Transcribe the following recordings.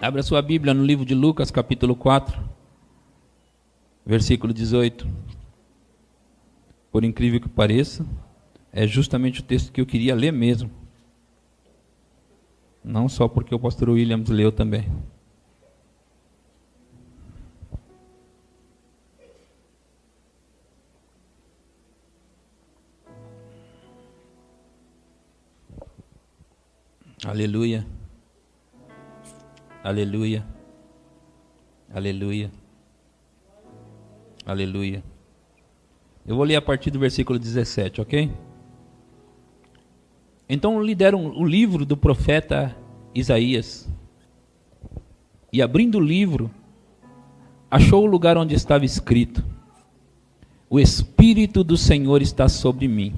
Abra sua Bíblia no livro de Lucas, capítulo 4, versículo 18. Por incrível que pareça, é justamente o texto que eu queria ler mesmo. Não só porque o pastor Williams leu também. Aleluia. Aleluia. Aleluia. Aleluia. Eu vou ler a partir do versículo 17, ok? Então lhe deram o livro do profeta Isaías. E abrindo o livro, achou o lugar onde estava escrito: O Espírito do Senhor está sobre mim,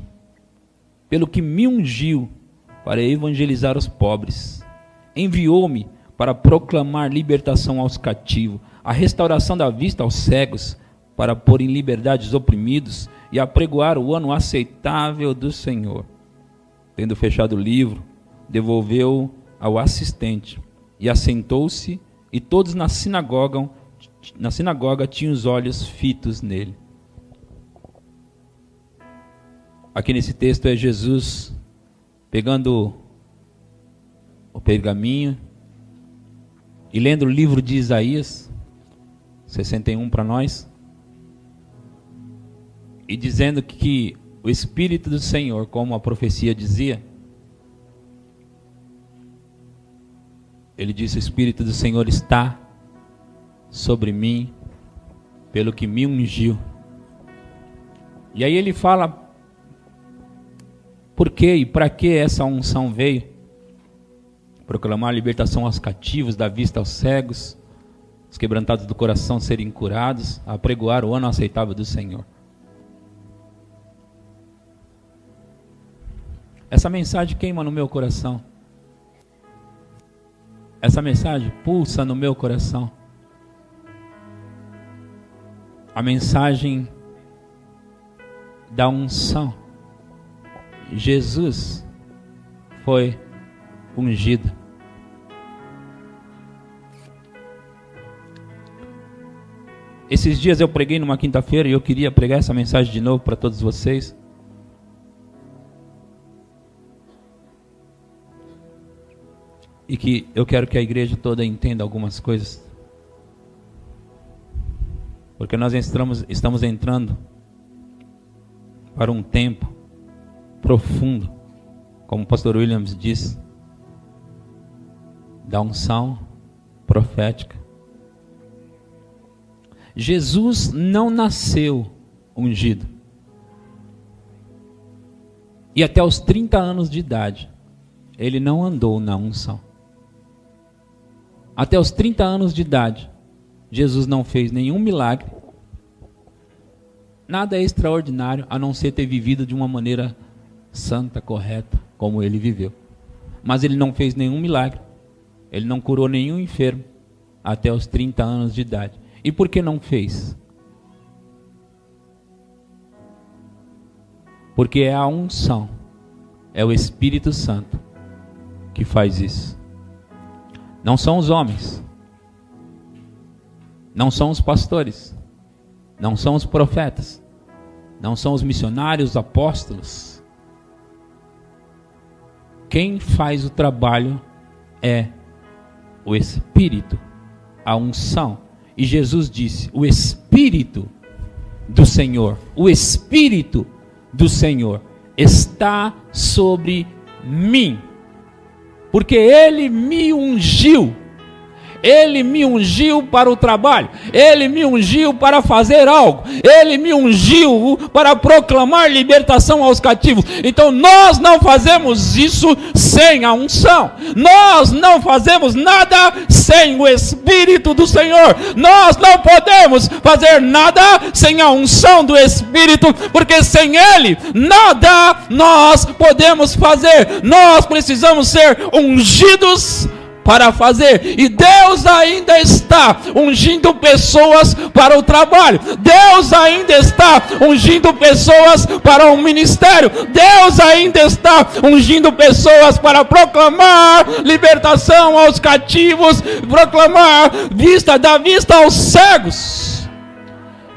pelo que me ungiu para evangelizar os pobres. Enviou-me para proclamar libertação aos cativos, a restauração da vista aos cegos, para pôr em liberdade os oprimidos e apregoar o ano aceitável do Senhor. Tendo fechado o livro, devolveu-o ao assistente e assentou-se, e todos na sinagoga tinham os olhos fitos nele. Aqui nesse texto é Jesus pegando o pergaminho e lendo o livro de Isaías 61 para nós, e dizendo que o Espírito do Senhor, como a profecia dizia, ele disse: o Espírito do Senhor está sobre mim, pelo que me ungiu. E aí ele fala por que e para que essa unção veio. Proclamar a libertação aos cativos, da vista aos cegos, os quebrantados do coração serem curados, apregoar o ano aceitável do Senhor. Essa mensagem queima no meu coração. Essa mensagem pulsa no meu coração. A mensagem da unção. Jesus foi ungido. Esses dias eu preguei numa quinta-feira e eu queria pregar essa mensagem de novo para todos vocês. E que eu quero que a igreja toda entenda algumas coisas. Porque nós estamos entrando para um tempo profundo, como o pastor Williams disse, da unção profética. Jesus não nasceu ungido. E até os 30 anos de idade, ele não andou na unção. Até os 30 anos de idade, Jesus não fez nenhum milagre, nada extraordinário, a não ser ter vivido de uma maneira santa, correta, como ele viveu. Mas ele não fez nenhum milagre, ele não curou nenhum enfermo, até os 30 anos de idade. E por que não fez? Porque é a unção, é o Espírito Santo que faz isso. Não são os homens, não são os pastores, não são os profetas, não são os missionários, os apóstolos. Quem faz o trabalho é o Espírito, a unção. E Jesus disse: o Espírito do Senhor, o Espírito do Senhor está sobre mim, porque Ele me ungiu. Ele me ungiu para o trabalho, Ele me ungiu para fazer algo, Ele me ungiu para proclamar libertação aos cativos. Então nós não fazemos isso sem a unção, nós não fazemos nada sem o Espírito do Senhor, nós não podemos fazer nada sem a unção do Espírito, porque sem Ele nada nós podemos fazer. Nós precisamos ser ungidos para fazer. E Deus ainda está ungindo pessoas para o trabalho. Deus ainda está ungindo pessoas para o ministério. Deus ainda está ungindo pessoas para proclamar libertação aos cativos, proclamar dar vista aos cegos.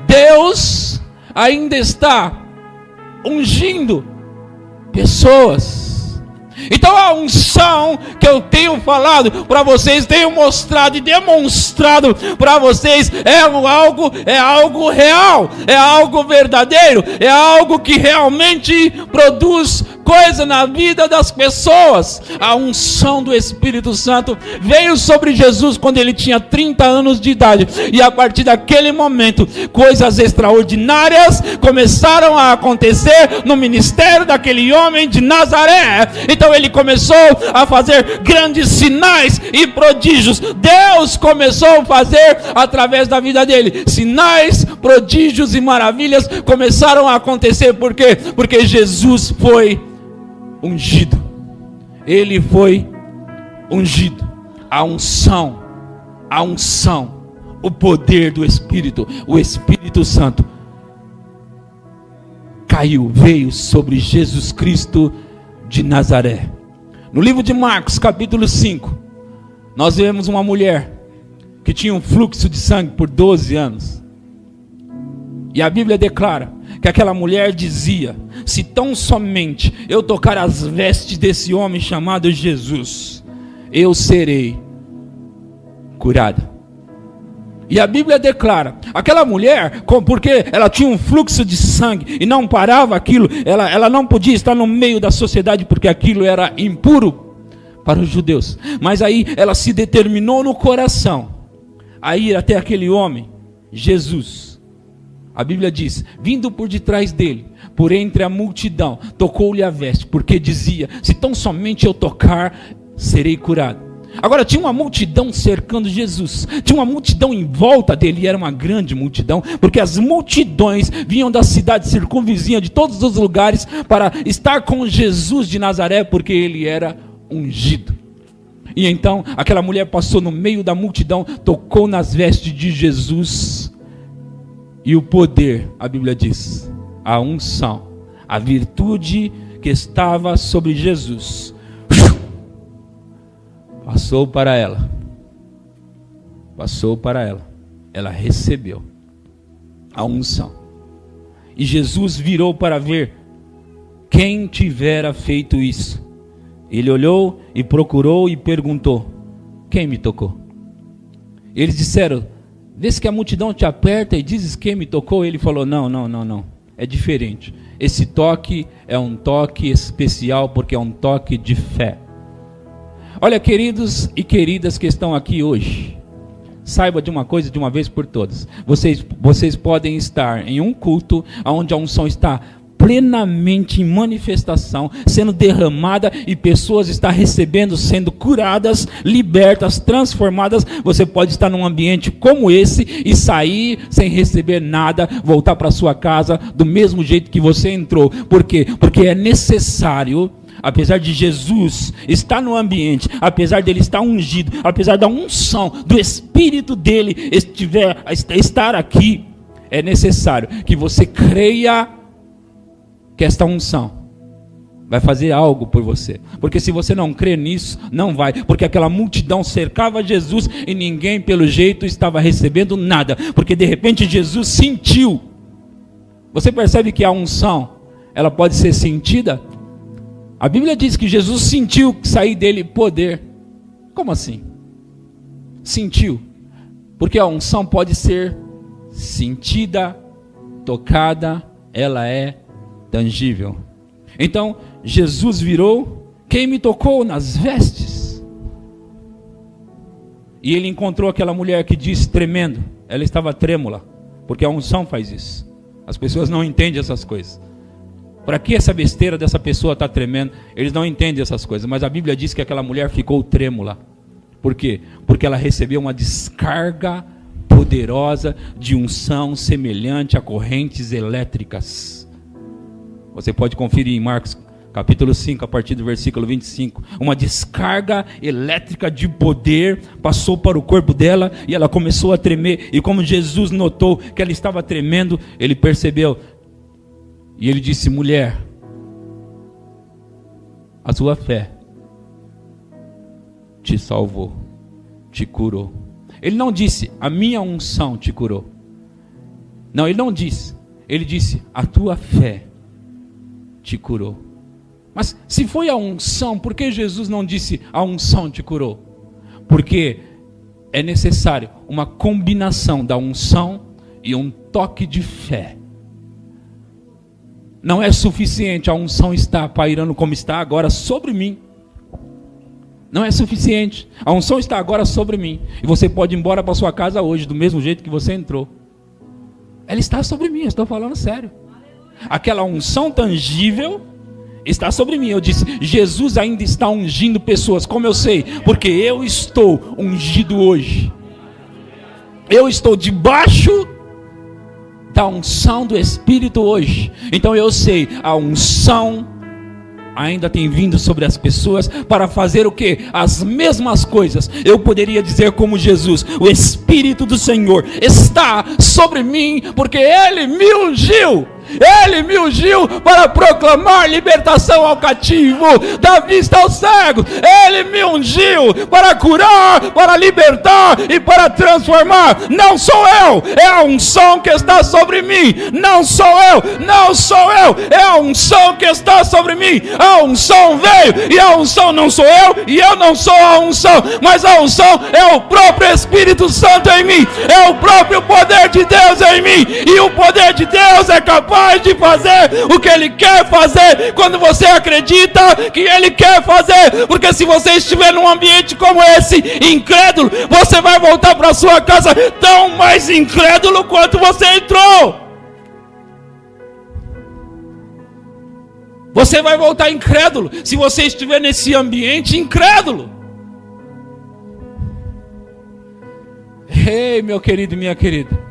Deus ainda está ungindo pessoas. Então a unção que eu tenho falado para vocês, tenho mostrado e demonstrado para vocês, é algo real, é algo verdadeiro, é algo que realmente produz coisa na vida das pessoas. A unção do Espírito Santo veio sobre Jesus quando ele tinha 30 anos de idade, e a partir daquele momento, coisas extraordinárias começaram a acontecer no ministério daquele homem de Nazaré. Então ele começou a fazer grandes sinais e prodígios. Deus começou a fazer através da vida dele sinais, prodígios e maravilhas começaram a acontecer. Por quê? Porque Jesus foi ungido. Ele foi ungido. A unção, o poder do Espírito, o Espírito Santo veio sobre Jesus Cristo de Nazaré. No livro de Marcos, capítulo 5, nós vemos uma mulher que tinha um fluxo de sangue por 12 anos. E a Bíblia declara que aquela mulher dizia: se tão somente eu tocar as vestes desse homem chamado Jesus, eu serei curada. E a Bíblia declara, aquela mulher, porque ela tinha um fluxo de sangue e não parava aquilo, ela não podia estar no meio da sociedade, porque aquilo era impuro para os judeus. Mas aí ela se determinou no coração a ir até aquele homem, Jesus. A Bíblia diz, vindo por detrás dele, por entre a multidão, tocou-lhe a veste, porque dizia: se tão somente eu tocar, serei curado. Agora tinha uma multidão cercando Jesus, tinha uma multidão em volta dele, e era uma grande multidão, porque as multidões vinham da cidade circunvizinha, de todos os lugares, para estar com Jesus de Nazaré, porque ele era ungido. E então aquela mulher passou no meio da multidão, tocou nas vestes de Jesus, e o poder, a Bíblia diz, a unção, a virtude que estava sobre Jesus, passou para ela, ela recebeu a unção. E Jesus virou para ver quem tivera feito isso. Ele olhou e procurou e perguntou: quem me tocou? Eles disseram: vês que a multidão te aperta e dizes quem me tocou? Ele falou: não, é diferente. Esse toque é um toque especial, porque é um toque de fé. Olha, queridos e queridas que estão aqui hoje, saiba de uma coisa de uma vez por todas: vocês podem estar em um culto onde a unção está plenamente em manifestação, sendo derramada, e pessoas estão recebendo, sendo curadas, libertas, transformadas. Você pode estar num ambiente como esse e sair sem receber nada, voltar para sua casa do mesmo jeito que você entrou. Por quê? Porque é necessário, apesar de Jesus estar no ambiente, apesar dele estar ungido, apesar da unção do Espírito dele estar aqui, é necessário que você creia que esta unção vai fazer algo por você. Porque se você não crê nisso, não vai. Porque aquela multidão cercava Jesus e ninguém pelo jeito estava recebendo nada. Porque de repente Jesus sentiu. Você percebe que a unção, ela pode ser sentida? A Bíblia diz que Jesus sentiu sair dele poder. Como assim? Sentiu. Porque a unção pode ser sentida, tocada, ela é tangível. Então Jesus virou: quem me tocou nas vestes? E ele encontrou aquela mulher que disse, tremendo, ela estava trêmula, porque a unção faz isso. As pessoas não entendem essas coisas. Para que essa besteira dessa pessoa está tremendo? Eles não entendem essas coisas. Mas a Bíblia diz que aquela mulher ficou trêmula. Por quê? Porque ela recebeu uma descarga poderosa de unção semelhante a correntes elétricas. Você pode conferir em Marcos capítulo 5, a partir do versículo 25, uma descarga elétrica de poder passou para o corpo dela e ela começou a tremer. E como Jesus notou que ela estava tremendo, ele percebeu e ele disse: mulher, a sua fé te salvou, te curou. Ele não disse: a minha unção te curou. Não, ele não disse. Ele disse: a tua fé te curou. Mas se foi a unção, por que Jesus não disse: a unção te curou? Porque é necessário uma combinação da unção e um toque de fé. Não é suficiente a unção estar pairando como está agora sobre mim. Não é suficiente. A unção está agora sobre mim. E você pode ir embora para sua casa hoje do mesmo jeito que você entrou. Ela está sobre mim, eu estou falando sério. Aquela unção tangível está sobre mim. Eu disse: Jesus ainda está ungindo pessoas. Como eu sei? Porque eu estou ungido hoje. Eu estou debaixo da unção do Espírito hoje. Então eu sei, a unção ainda tem vindo sobre as pessoas para fazer o quê? As mesmas coisas. Eu poderia dizer como Jesus: o Espírito do Senhor está sobre mim, porque Ele me ungiu. Ele me ungiu para proclamar libertação ao cativo, dar vista ao cego. Ele me ungiu para curar, para libertar e para transformar. Não sou eu, é a unção que está sobre mim. Não sou eu, não sou eu, é a unção que está sobre mim. A unção veio e a unção não sou eu e eu não sou a unção, mas a unção é o próprio Espírito Santo em mim, é o próprio poder de Deus em mim. E o poder de Deus é capaz de fazer o que Ele quer fazer, quando você acredita que Ele quer fazer. Porque se você estiver num ambiente como esse, incrédulo, você vai voltar para sua casa tão mais incrédulo quanto você entrou. Você vai voltar incrédulo se você estiver nesse ambiente incrédulo. Ei, meu querido e minha querida,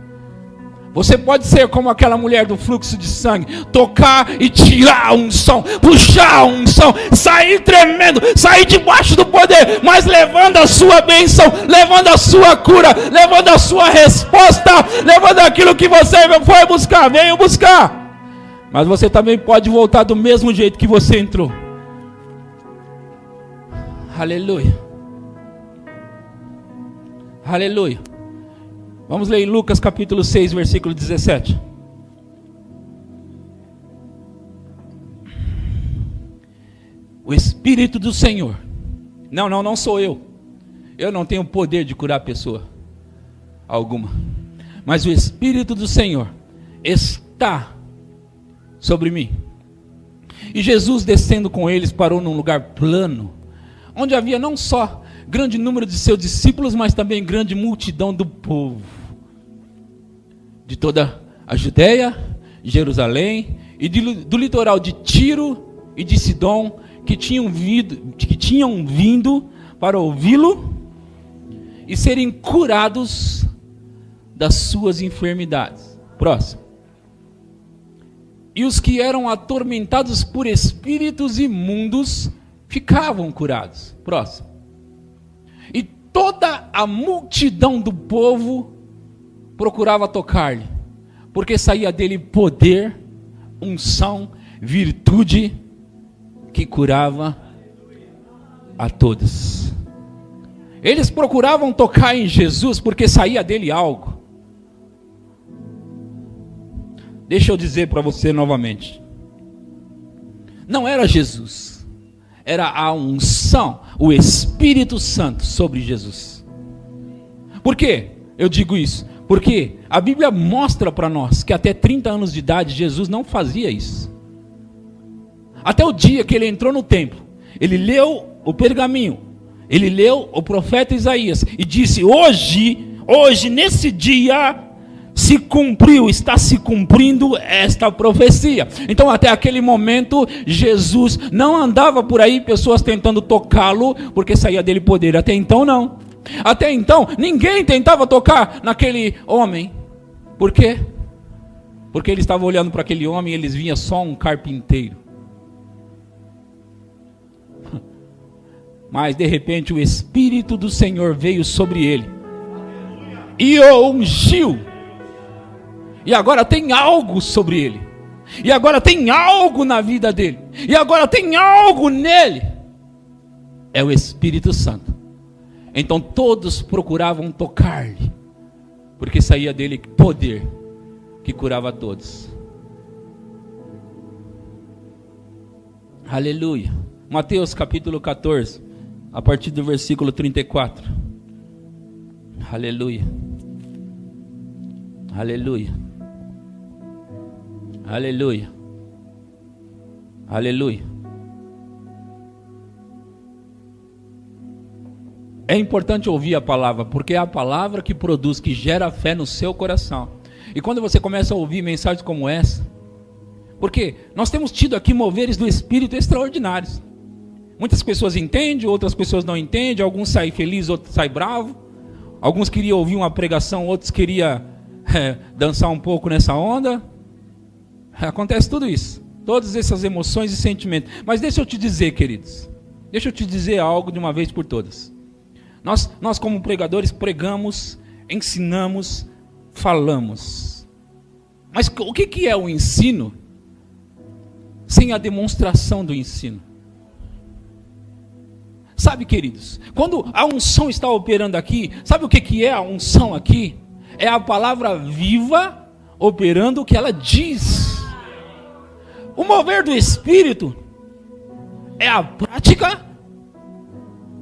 você pode ser como aquela mulher do fluxo de sangue, tocar e tirar a unção, puxar a unção, sair tremendo, sair debaixo do poder, mas levando a sua bênção, levando a sua cura, levando a sua resposta, levando aquilo que você foi buscar, veio buscar. Mas você também pode voltar do mesmo jeito que você entrou. Aleluia. Aleluia. Vamos ler em Lucas capítulo 6, versículo 17. O Espírito do Senhor. Não sou eu. Eu não tenho poder de curar pessoa alguma. Mas o Espírito do Senhor está sobre mim. E Jesus, descendo com eles, parou num lugar plano, onde havia não só grande número de seus discípulos, mas também grande multidão do povo, de toda a Judéia, Jerusalém, e do litoral de Tiro e de Sidom, que tinham vindo para ouvi-lo e serem curados das suas enfermidades. Próximo. E os que eram atormentados por espíritos imundos ficavam curados. Próximo. E toda a multidão do povo procurava tocar-lhe, porque saía dele poder, unção, virtude, que curava a todos. Eles procuravam tocar em Jesus, porque saía dele algo. Deixa eu dizer para você novamente, não era Jesus, era a unção, o Espírito Santo sobre Jesus. Por quê? Eu digo isso porque a Bíblia mostra para nós que até 30 anos de idade Jesus não fazia isso. Até o dia que ele entrou no templo, ele leu o pergaminho, ele leu o profeta Isaías e disse: hoje nesse dia se cumpriu, está se cumprindo esta profecia. Então até aquele momento Jesus não andava por aí pessoas tentando tocá-lo porque saía dele poder. Até então não. Até então ninguém tentava tocar naquele homem. Por quê? Porque ele estava olhando para aquele homem e eles viam só um carpinteiro. Mas de repente o Espírito do Senhor veio sobre ele e o ungiu. E agora tem algo sobre ele. E agora tem algo na vida dele. E agora tem algo nele. É o Espírito Santo. Então todos procuravam tocar-lhe, porque saía dele poder que curava todos. Aleluia. Mateus capítulo 14, a partir do versículo 34. Aleluia. Aleluia. Aleluia. Aleluia. É importante ouvir a palavra, porque é a palavra que produz, que gera fé no seu coração. E quando você começa a ouvir mensagens como essa, porque nós temos tido aqui moveres do Espírito extraordinários. Muitas pessoas entendem, outras pessoas não entendem, alguns saem felizes, outros saem bravos. Alguns queriam ouvir uma pregação, outros queriam dançar um pouco nessa onda. Acontece tudo isso, todas essas emoções e sentimentos. Mas deixa eu te dizer, queridos, deixa eu te dizer algo de uma vez por todas. Nós como pregadores pregamos, ensinamos, falamos. Mas o que é o ensino sem a demonstração do ensino? Sabe, queridos, quando a unção está operando aqui, sabe o que é a unção aqui? É a palavra viva operando o que ela diz. O mover do Espírito é a prática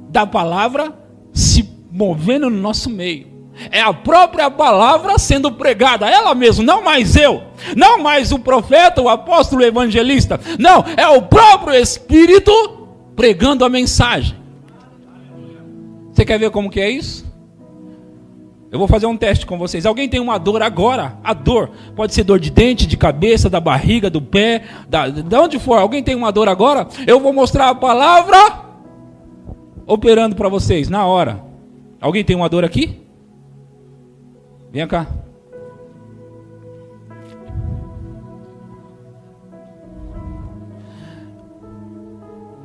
da palavra se movendo no nosso meio. É a própria palavra sendo pregada, ela mesma, não mais eu, não mais o profeta, o apóstolo, o evangelista. Não, é o próprio Espírito pregando a mensagem. Você quer ver como que é isso? Eu vou fazer um teste com vocês. Alguém tem uma dor agora? A dor pode ser dor de dente, de cabeça, da barriga, do pé, de onde for. Alguém tem uma dor agora? Eu vou mostrar a palavra operando para vocês na hora. Alguém tem uma dor aqui? Vem cá.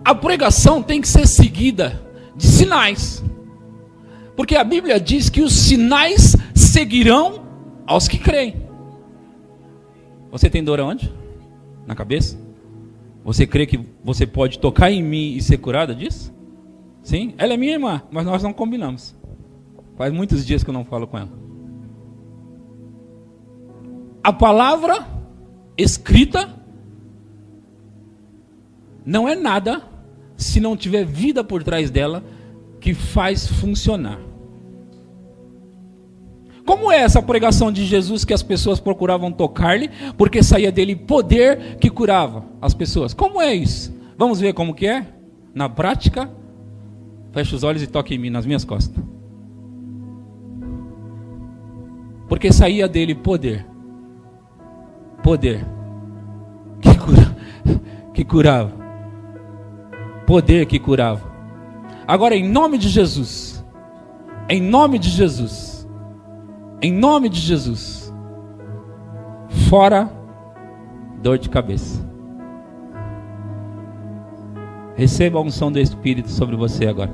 A pregação tem que ser seguida de sinais. Porque a Bíblia diz que os sinais seguirão aos que creem. Você tem dor aonde? Na cabeça? Você crê que você pode tocar em mim e ser curada disso? Sim? Ela é minha irmã, mas nós não combinamos. Faz muitos dias que eu não falo com ela. A palavra escrita não é nada se não tiver vida por trás dela que faz funcionar. Como é essa pregação de Jesus que as pessoas procuravam tocar-lhe, porque saía dele poder que curava as pessoas? Como é isso? Vamos ver como que é? Na prática, feche os olhos e toque em mim, nas minhas costas. Porque saía dele poder. Poder. Que curava. Poder que curava. Agora, em nome de Jesus, em nome de Jesus, em nome de Jesus, fora dor de cabeça. Receba a unção do Espírito sobre você agora.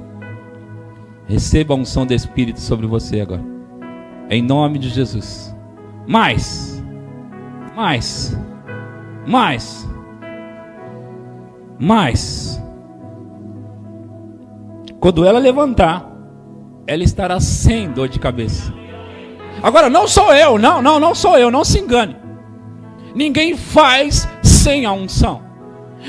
Receba a unção do Espírito sobre você agora. Em nome de Jesus. Mais. Quando ela levantar, ela estará sem dor de cabeça. Agora, não sou eu, não sou eu, não se engane. Ninguém faz sem a unção.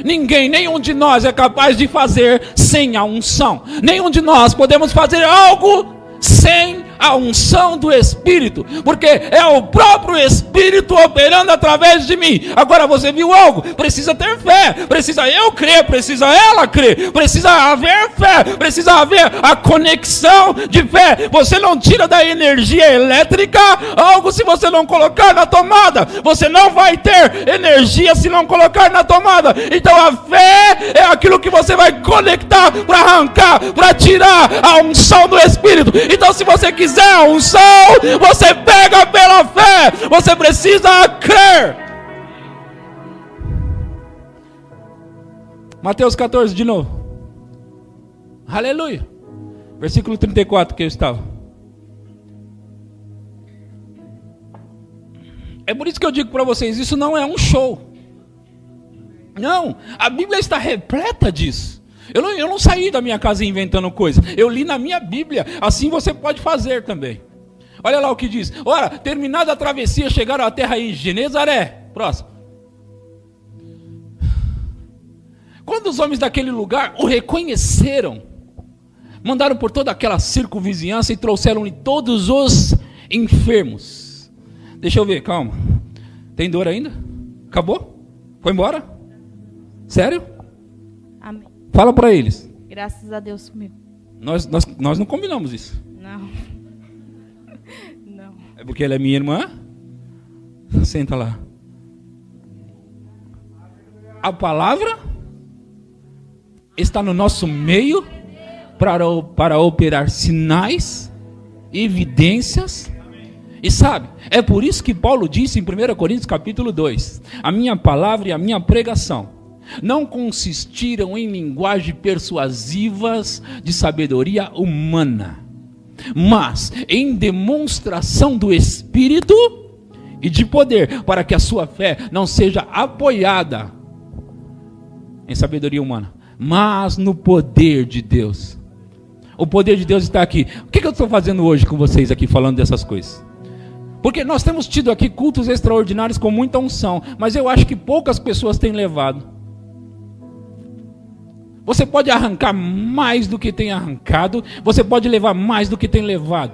Nenhum de nós é capaz de fazer sem a unção. Nenhum de nós podemos fazer algo sem a unção do Espírito, porque é o próprio Espírito operando através de mim. Agora você viu algo? Precisa ter fé, precisa eu crer, precisa ela crer, precisa haver fé, precisa haver a conexão de fé. Você não tira da energia elétrica algo se você não colocar na tomada. Você não vai ter energia se não colocar na tomada. Então a fé é aquilo que você vai conectar para arrancar, para tirar a unção do Espírito. Então se você quiser a unção, você pega pela fé. Você precisa crer. Mateus 14 de novo. Aleluia. Versículo 34 que eu estava. É por isso que eu digo para vocês, isso não é um show. Não, a Bíblia está repleta disso. Eu não saí da minha casa inventando coisa. Eu li na minha Bíblia. Assim você pode fazer também. Olha lá o que diz. Ora, terminada a travessia, chegaram à terra em Genezaré. Próximo. Quando os homens daquele lugar o reconheceram, mandaram por toda aquela circunvizinhança e trouxeram-lhe todos os enfermos. Deixa eu ver, calma. Tem dor ainda? Acabou? Foi embora? Sério? Amém. Fala para eles. Graças a Deus sumiu. Nós não combinamos isso. Não. Não. É porque ela é minha irmã? Senta lá. A palavra está no nosso meio para operar sinais, evidências. E sabe, é por isso que Paulo disse em 1 Coríntios capítulo 2: a minha palavra e a minha pregação não consistiram em linguagem persuasivas de sabedoria humana, mas em demonstração do Espírito e de poder, para que a sua fé não seja apoiada em sabedoria humana, mas no poder de Deus. O poder de Deus está aqui. O que eu estou fazendo hoje com vocês aqui, falando dessas coisas? Porque nós temos tido aqui cultos extraordinários com muita unção, mas eu acho que poucas pessoas têm levado. Você pode arrancar mais do que tem arrancado, você pode levar mais do que tem levado.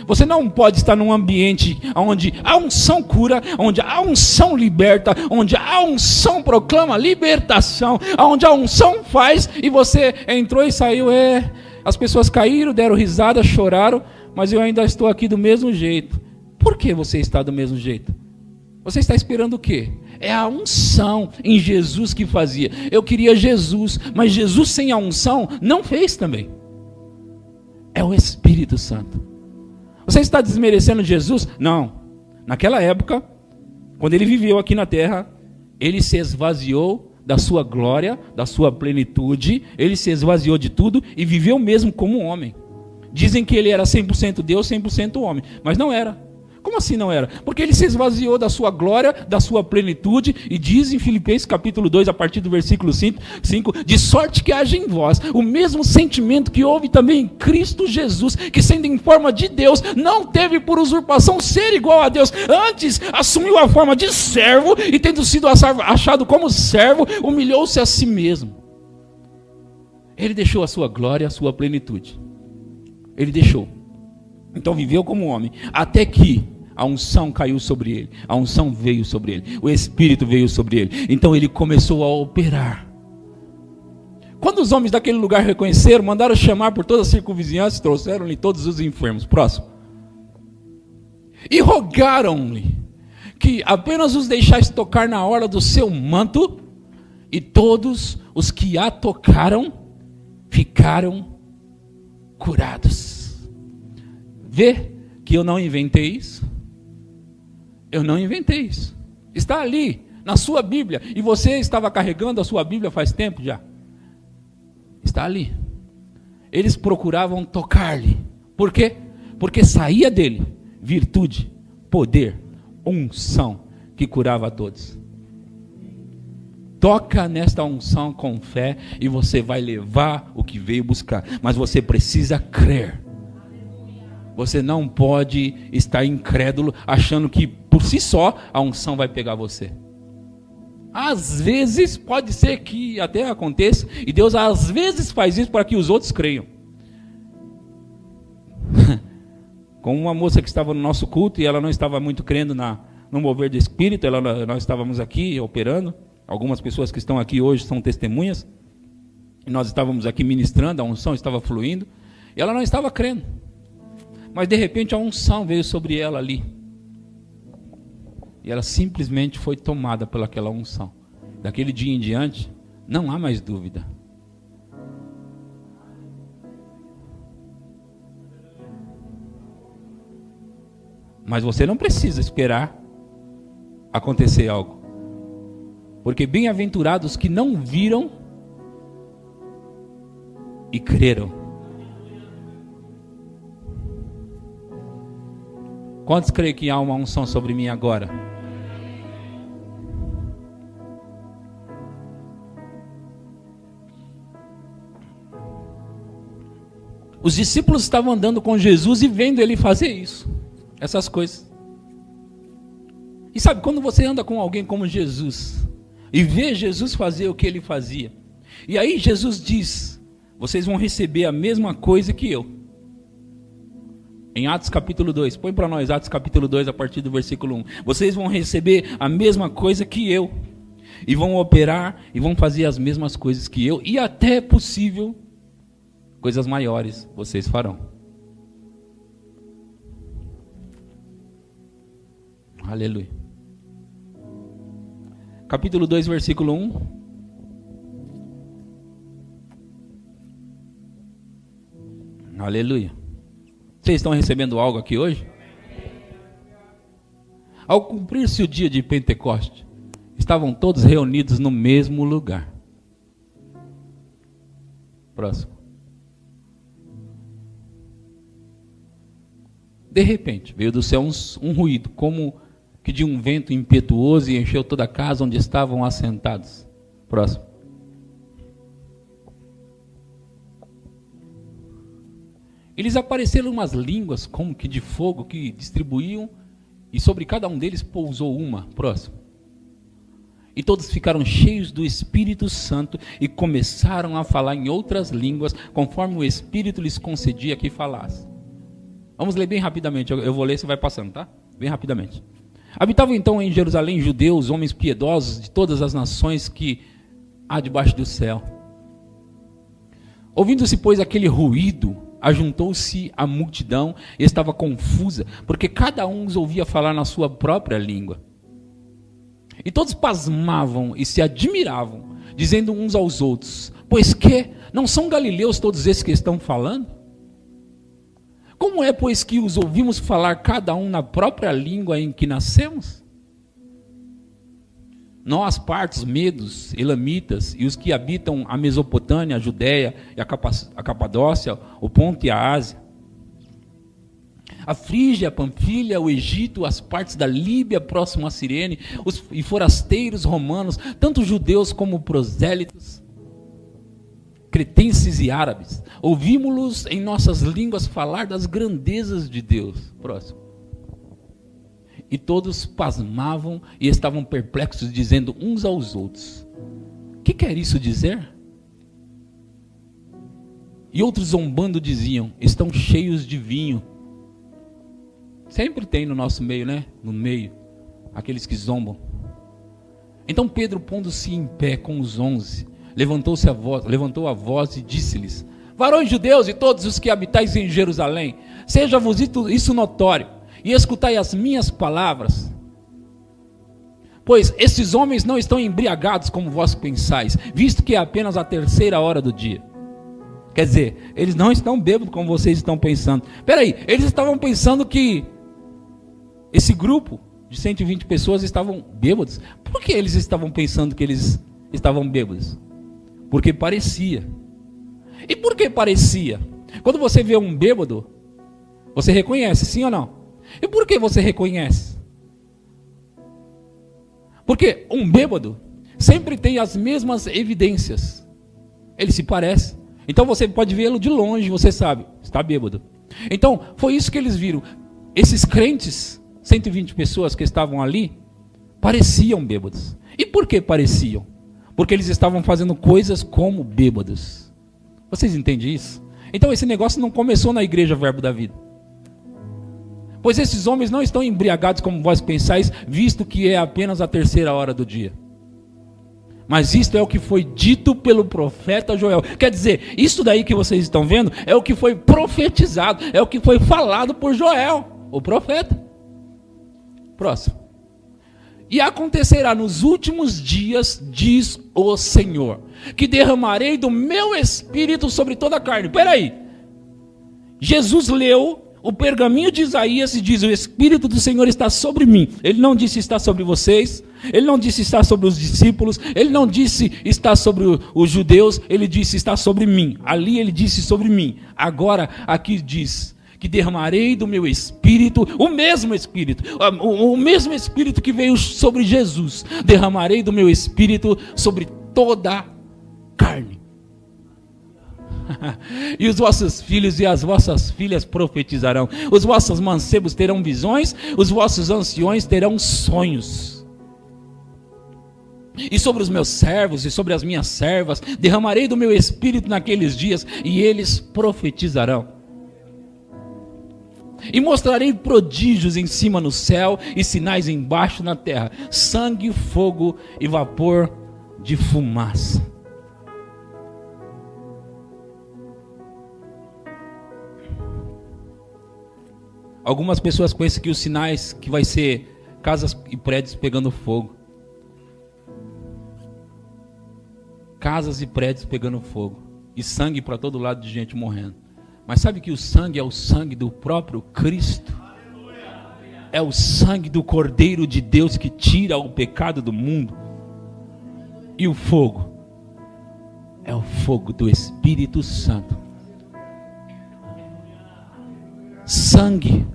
Você não pode estar num ambiente onde a unção cura, onde a unção liberta, onde a unção proclama libertação, onde a unção faz e você entrou e saiu, as pessoas caíram, deram risada, choraram, mas eu ainda estou aqui do mesmo jeito. Por que você está do mesmo jeito? Você está esperando o quê? É a unção em Jesus que fazia. Eu queria Jesus, mas Jesus sem a unção não fez também. É o Espírito Santo. Você está desmerecendo Jesus? Não. Naquela época, quando ele viveu aqui na terra, ele se esvaziou da sua glória, da sua plenitude, ele se esvaziou de tudo e viveu mesmo como um homem. Dizem que ele era 100% Deus, 100% homem, mas não era. Como assim não era? Porque ele se esvaziou da sua glória, da sua plenitude, e diz em Filipenses capítulo 2, a partir do versículo 5, de sorte que haja em vós o mesmo sentimento que houve também em Cristo Jesus, que sendo em forma de Deus, não teve por usurpação ser igual a Deus, antes assumiu a forma de servo, e tendo sido achado como servo, humilhou-se a si mesmo. Ele deixou a sua glória, a sua plenitude. Ele deixou. Então viveu como homem, até que a unção caiu sobre ele, a unção veio sobre ele, o Espírito veio sobre ele, então ele começou a operar. Quando os homens daquele lugar reconheceram, mandaram chamar por toda a circunvizinhança, trouxeram-lhe todos os enfermos. Próximo. E rogaram-lhe que apenas os deixasse tocar na orla do seu manto, e todos os que a tocaram ficaram curados. Vê que eu não inventei isso? Eu não inventei isso. Está ali, na sua Bíblia. E você estava carregando a sua Bíblia faz tempo já. Está ali. Eles procuravam tocar-lhe. Por quê? Porque saía dele virtude, poder, unção que curava a todos. Toca nesta unção com fé e você vai levar o que veio buscar. Mas você precisa crer. Você não pode estar incrédulo achando que por si só a unção vai pegar você. Às vezes pode ser que até aconteça, e Deus às vezes faz isso para que os outros creiam. Como uma moça que estava no nosso culto e ela não estava muito crendo no mover do Espírito, nós estávamos aqui operando, algumas pessoas que estão aqui hoje são testemunhas, e nós estávamos aqui ministrando, a unção estava fluindo, e ela não estava crendo. Mas de repente a unção veio sobre ela ali. E ela simplesmente foi tomada pelaquela unção. Daquele dia em diante, não há mais dúvida. Mas você não precisa esperar acontecer algo. Porque bem-aventurados que não viram e creram. Quantos creem que há uma unção sobre mim agora? Os discípulos estavam andando com Jesus e vendo ele fazer isso, essas coisas. E sabe, quando você anda com alguém como Jesus e vê Jesus fazer o que ele fazia, e aí Jesus diz: vocês vão receber a mesma coisa que eu. Em Atos capítulo 2, põe para nós Atos capítulo 2 a partir do versículo 1. Vocês vão receber a mesma coisa que eu, e vão operar e vão fazer as mesmas coisas que eu, e até possível coisas maiores vocês farão. Aleluia. Capítulo 2, versículo 1. Aleluia. Vocês estão recebendo algo aqui hoje? Ao cumprir-se o dia de Pentecoste, estavam todos reunidos no mesmo lugar. Próximo. De repente, veio do céu um ruído, como que de um vento impetuoso, e encheu toda a casa onde estavam assentados. Próximo. Eles apareceram umas línguas como que de fogo que distribuíam, e sobre cada um deles pousou uma. Próximo. E todos ficaram cheios do Espírito Santo e começaram a falar em outras línguas, conforme o Espírito lhes concedia que falassem. Vamos ler bem rapidamente, eu vou ler, você vai passando, tá? Bem rapidamente. Habitavam então em Jerusalém judeus, homens piedosos de todas as nações que há debaixo do céu. Ouvindo-se, pois, aquele ruído, ajuntou-se a multidão e estava confusa, porque cada um os ouvia falar na sua própria língua. E todos pasmavam e se admiravam, dizendo uns aos outros: pois que não são galileus todos esses que estão falando? Como é, pois, que os ouvimos falar cada um na própria língua em que nascemos? Nós, partos, medos, elamitas, e os que habitam a Mesopotâmia, a Judéia, e a Capadócia, o Ponto e a Ásia, a Frígia, a Panfilha, o Egito, as partes da Líbia próximo a Cirene, e forasteiros romanos, tanto judeus como prosélitos, cretenses e árabes, ouvimos-los em nossas línguas falar das grandezas de Deus. Próximo. E todos pasmavam e estavam perplexos, dizendo uns aos outros: que quer isso dizer? E outros zombando diziam: estão cheios de vinho. Sempre tem no nosso meio, né? No meio, aqueles que zombam. Então Pedro, pondo-se em pé com os 11, levantou a voz e disse-lhes: varões judeus e todos os que habitais em Jerusalém, seja-vos isso notório, e escutai as minhas palavras. Pois esses homens não estão embriagados como vós pensais, visto que é apenas a 3ª hora do dia. Quer dizer, eles não estão bêbados como vocês estão pensando. Peraí, eles estavam pensando que esse grupo de 120 pessoas estavam bêbados. Por que eles estavam pensando que eles estavam bêbados? Porque parecia. E por que parecia? Quando você vê um bêbado, você reconhece, sim ou não? E por que você reconhece? Porque um bêbado sempre tem as mesmas evidências. Ele se parece. Então você pode vê-lo de longe, você sabe, está bêbado. Então foi isso que eles viram. Esses crentes, 120 pessoas que estavam ali, pareciam bêbados. E por que pareciam? Porque eles estavam fazendo coisas como bêbados. Vocês entendem isso? Então esse negócio não começou na igreja Verbo da Vida. Pois esses homens não estão embriagados como vós pensais, visto que é apenas a 3ª hora do dia. Mas isto é o que foi dito pelo profeta Joel. Quer dizer, isso daí que vocês estão vendo é o que foi profetizado, é o que foi falado por Joel, o profeta. Próximo. E acontecerá nos últimos dias, diz o Senhor, que derramarei do meu espírito sobre toda a carne. Peraí, Jesus leu o pergaminho de Isaías diz: o Espírito do Senhor está sobre mim. Ele não disse está sobre vocês, ele não disse está sobre os discípulos, ele não disse está sobre os judeus, ele disse está sobre mim. Ali ele disse sobre mim. Agora aqui diz que derramarei do meu Espírito, o mesmo Espírito que veio sobre Jesus, derramarei do meu Espírito sobre toda a carne. E os vossos filhos e as vossas filhas profetizarão, os vossos mancebos terão visões, os vossos anciões terão sonhos. E sobre os meus servos e sobre as minhas servas derramarei do meu Espírito naqueles dias, e eles profetizarão. E mostrarei prodígios em cima no céu e sinais embaixo na terra: sangue, fogo e vapor de fumaça. Algumas pessoas pensam que os sinais que vai ser casas e prédios pegando fogo. Casas e prédios pegando fogo. E sangue para todo lado de gente morrendo. Mas sabe que o sangue é o sangue do próprio Cristo? É o sangue do Cordeiro de Deus que tira o pecado do mundo. E o fogo é o fogo do Espírito Santo. Sangue,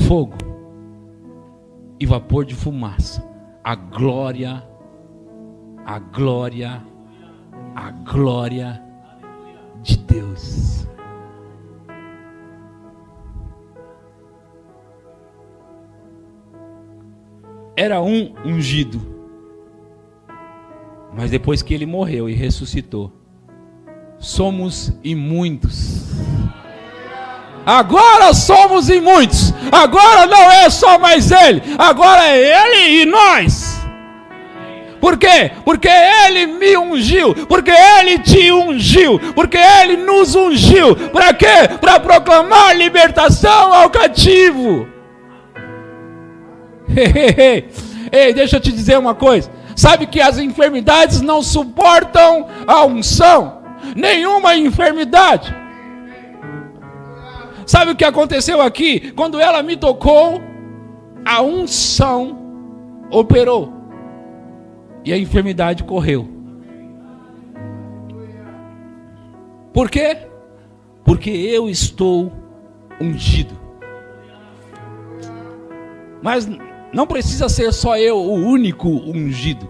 fogo e vapor de fumaça. A glória de Deus. Era um ungido, mas depois que ele morreu e ressuscitou, somos e muitos. Agora somos e muitos. Agora não é só mais ele, agora é ele e nós. Por quê? Porque ele me ungiu, porque ele te ungiu, porque ele nos ungiu. Para quê? Para proclamar libertação ao cativo. Ei, deixa eu te dizer uma coisa. Sabe que as enfermidades não suportam a unção? Nenhuma enfermidade. Sabe o que aconteceu aqui? Quando ela me tocou, a unção operou. E a enfermidade correu. Por quê? Porque eu estou ungido. Mas não precisa ser só eu o único ungido.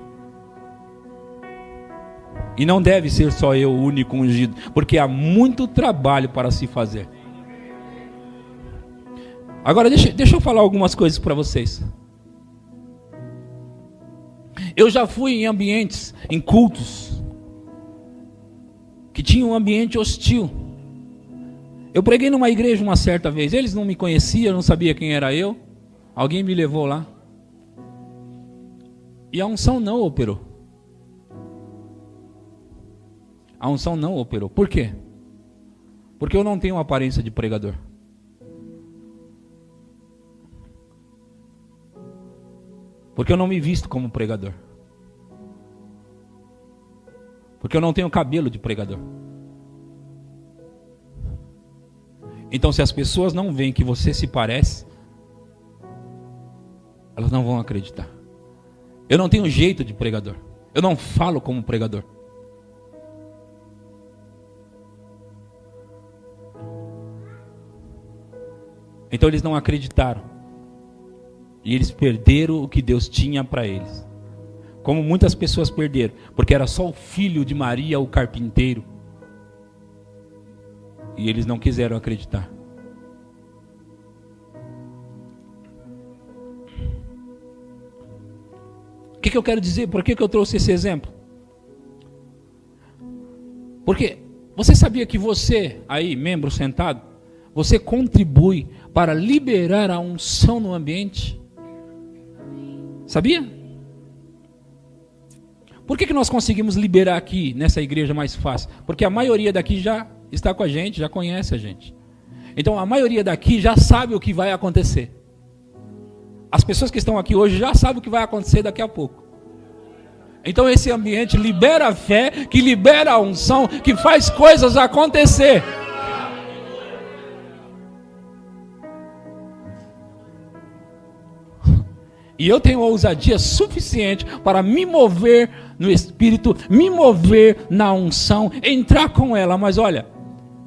E não deve ser só eu o único ungido, porque há muito trabalho para se fazer. Agora deixa eu falar algumas coisas para vocês. Eu já fui em ambientes, em cultos, que tinha um ambiente hostil. Eu preguei numa igreja uma certa vez, eles não me conheciam, não sabia quem era eu. Alguém me levou lá. E a unção não operou. A unção não operou. Por quê? Porque eu não tenho aparência de pregador. Porque eu não me visto como pregador. Porque eu não tenho cabelo de pregador. Então, se as pessoas não veem que você se parece, elas não vão acreditar. Eu não tenho jeito de pregador. Eu não falo como pregador. Então eles não acreditaram. E eles perderam o que Deus tinha para eles. Como muitas pessoas perderam. Porque era só o filho de Maria, o carpinteiro. E eles não quiseram acreditar. O que eu quero dizer? Por que eu trouxe esse exemplo? Porque você sabia que você, aí, membro sentado, você contribui para liberar a unção no ambiente? Sabia? Por que nós conseguimos liberar aqui, nessa igreja mais fácil? Porque a maioria daqui já está com a gente, já conhece a gente. Então a maioria daqui já sabe o que vai acontecer. As pessoas que estão aqui hoje já sabem o que vai acontecer daqui a pouco. Então esse ambiente libera a fé, que libera a unção, que faz coisas acontecer. E eu tenho ousadia suficiente para me mover no Espírito, me mover na unção, entrar com ela. Mas olha,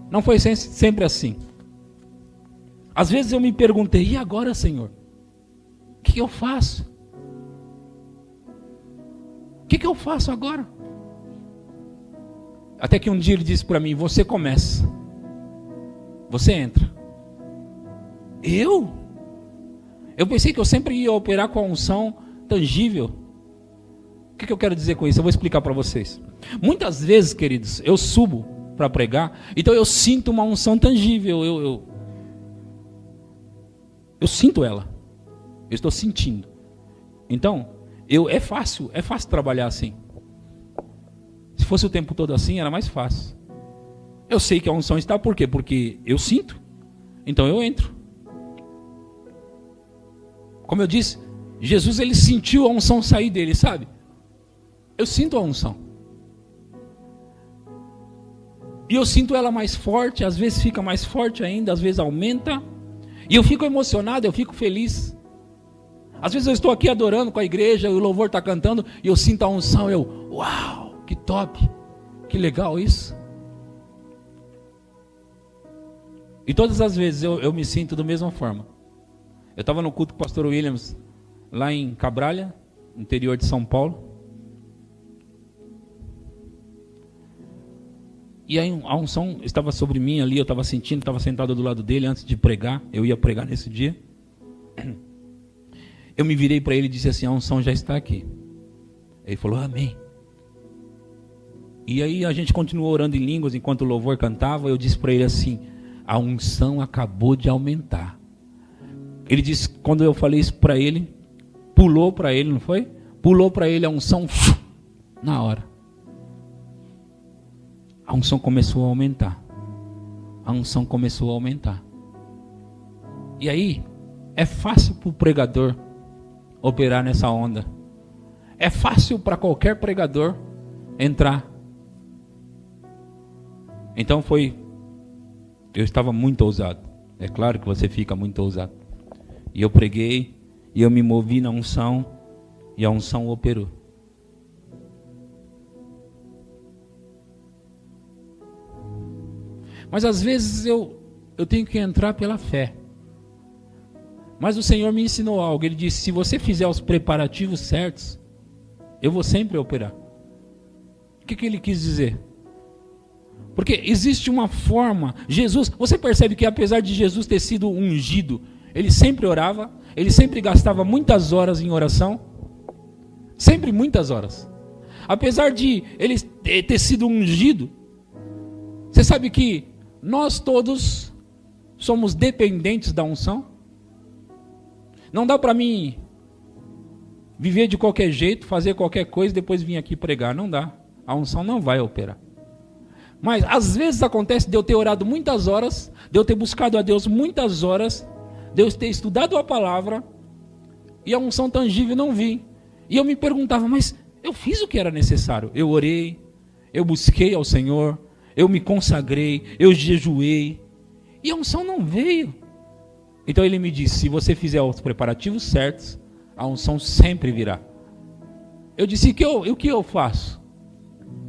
não foi sempre assim. Às vezes eu me perguntei, e agora, Senhor? O que eu faço? O que eu faço agora? Até que um dia ele disse para mim, você começa. Você entra. Eu pensei que eu sempre ia operar com a unção tangível. O que eu quero dizer com isso? Eu vou explicar para vocês. Muitas vezes, queridos, eu subo para pregar, então eu sinto uma unção tangível. Eu sinto ela. Eu estou sentindo. Então, é fácil trabalhar assim. Se fosse o tempo todo assim, era mais fácil. Eu sei que a unção está, por quê? Porque eu sinto. Então eu entro. Como eu disse, Jesus ele sentiu a unção sair dele, sabe? Eu sinto a unção. E eu sinto ela mais forte, às vezes fica mais forte ainda, às vezes aumenta. E eu fico emocionado, eu fico feliz. Às vezes eu estou aqui adorando com a igreja, o louvor está cantando, e eu sinto a unção, uau, que top, que legal isso. E todas as vezes eu me sinto da mesma forma. Eu estava no culto com o pastor Williams, lá em Cabralha, interior de São Paulo. E aí a unção estava sobre mim ali, eu estava sentindo, estava sentado do lado dele antes de pregar. Eu ia pregar nesse dia. Eu me virei para ele e disse assim, a unção já está aqui. Ele falou, amém. E aí a gente continuou orando em línguas enquanto o louvor cantava. Eu disse para ele assim, a unção acabou de aumentar. Ele disse, quando eu falei isso para ele, pulou para ele, não foi? Pulou para ele a unção, na hora. A unção começou a aumentar. A unção começou a aumentar. E aí, é fácil para o pregador operar nessa onda. É fácil para qualquer pregador entrar. Então eu estava muito ousado. É claro que você fica muito ousado. E eu preguei, e eu me movi na unção, e a unção operou. Mas às vezes eu tenho que entrar pela fé. Mas o Senhor me ensinou algo. Ele disse, se você fizer os preparativos certos, eu vou sempre operar. O que ele quis dizer? Porque existe uma forma, você percebe que apesar de Jesus ter sido ungido, ele sempre orava, ele sempre gastava muitas horas em oração, sempre muitas horas. Apesar de ele ter sido ungido, você sabe que nós todos somos dependentes da unção? Não dá para mim viver de qualquer jeito, fazer qualquer coisa e depois vir aqui pregar, não dá. A unção não vai operar. Mas às vezes acontece de eu ter orado muitas horas, de eu ter buscado a Deus muitas horas, de eu ter estudado a palavra e a unção tangível não vi. E eu me perguntava, mas eu fiz o que era necessário. Eu orei, eu busquei ao Senhor, eu me consagrei, eu jejuei e a unção não veio. Então ele me disse, se você fizer os preparativos certos, a unção sempre virá. Eu disse, o que eu faço?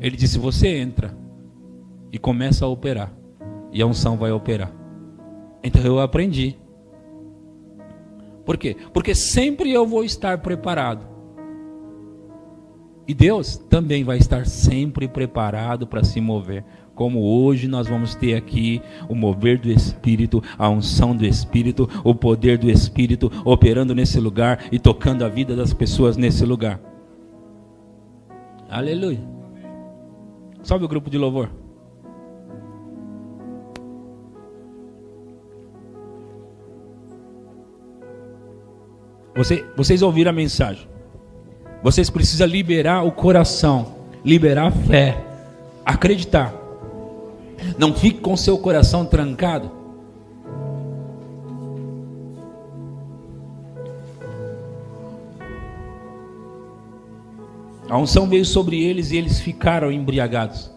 Ele disse, você entra e começa a operar, e a unção vai operar. Então eu aprendi. Por quê? Porque sempre eu vou estar preparado. E Deus também vai estar sempre preparado para se mover. Como hoje nós vamos ter aqui o mover do Espírito, a unção do Espírito, o poder do Espírito operando nesse lugar e tocando a vida das pessoas nesse lugar. Aleluia. Sobe o grupo de louvor. Vocês ouviram a mensagem. Vocês precisam liberar o coração, liberar a fé, acreditar. Não fique com seu coração trancado. A unção veio sobre eles e eles ficaram embriagados.